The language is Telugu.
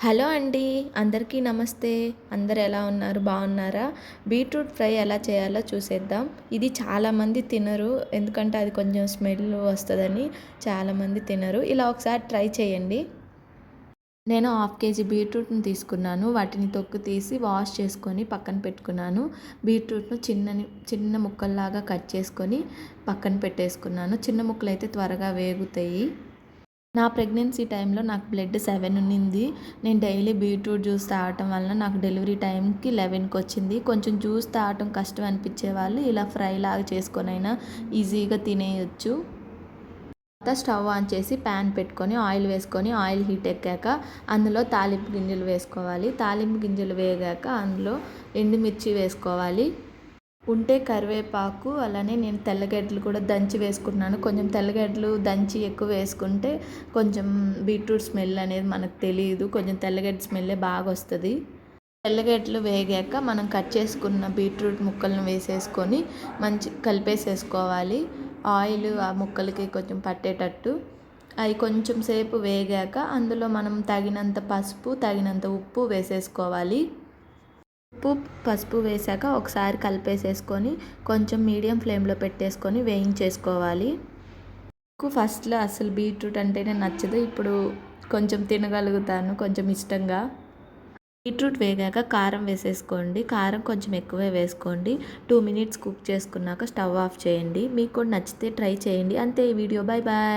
హలో అండి. అందరికీ నమస్తే. అందరూ ఎలా ఉన్నారు? బాగున్నారా? బీట్రూట్ ఫ్రై ఎలా చేయాలో చూసేద్దాం. ఇది చాలామంది తినరు. ఎందుకంటే అది కొంచెం స్మెల్ వస్తదని చాలామంది తినరు. ఇలా ఒకసారి ట్రై చేయండి. నేను హాఫ్ కేజీ బీట్రూట్‌ని తీసుకున్నాను. వాటిని తొక్కు తీసి వాష్ చేసుకొని పక్కన పెట్టుకున్నాను. బీట్రూట్‌ను చిన్న ముక్కల్లాగా కట్ చేసుకొని పక్కన పెట్టేసుకున్నాను. చిన్న ముక్కలైతే త్వరగా వేగుతాయి. నా ప్రెగ్నెన్సీ టైంలో నాకు బ్లడ్ 7 ఉన్నింది. నేను డైలీ బీట్రూట్ జ్యూస్ తాగటం వలన నాకు డెలివరీ టైంకి 11కి వచ్చింది. కొంచెం జ్యూస్ తాగటం కష్టం అనిపించే వాళ్ళు ఇలా ఫ్రై లాగా చేసుకొనైనా ఈజీగా తినేయొచ్చు. తర్వాత స్టవ్ ఆన్ చేసి ప్యాన్ పెట్టుకొని ఆయిల్ వేసుకొని ఆయిల్ హీట్ ఎక్కాక అందులో తాలింపు గింజలు వేసుకోవాలి. తాలింపు గింజలు వేగాక అందులో ఎండుమిర్చి వేసుకోవాలి. ఉంటే కరివేపాకు, అలానే నేను తెల్లగడ్డలు కూడా దంచి వేసుకున్నాను. కొంచెం తెల్లగడ్డలు దంచి ఎక్కువ వేసుకుంటే కొంచెం బీట్రూట్ స్మెల్ అనేది మనకు తెలియదు. కొంచెం తెల్లగడ్డ స్మెల్లే బాగా వస్తుంది. తెల్లగడ్డలు వేగాక మనం కట్ చేసుకున్న బీట్రూట్ ముక్కలను వేసేసుకొని కలిపేసేసుకోవాలి. ఆయిల్ ఆ ముక్కలకి కొంచెం పట్టేటట్టు అవి కొంచెం సేపు వేగాక అందులో మనం తగినంత పసుపు, తగినంత ఉప్పు వేసేసుకోవాలి. ఉప్పు, పసుపు వేసాక ఒకసారి కలిపేసేసుకొని కొంచెం మీడియం ఫ్లేమ్లో పెట్టేసుకొని వేయించేసుకోవాలి. నాకు ఫస్ట్లో అసలు బీట్రూట్ అంటేనే నచ్చదు. ఇప్పుడు కొంచెం తినగలుగుతాను కొంచెం ఇష్టంగా. బీట్రూట్ వేగాక కారం వేసేసుకోండి. కారం కొంచెం ఎక్కువే వేసుకోండి. 2 మినిట్స్ కుక్ చేసుకున్నాక స్టవ్ ఆఫ్ చేయండి. మీకు కూడా నచ్చితే ట్రై చేయండి. అంతే ఈ వీడియో. Bye bye.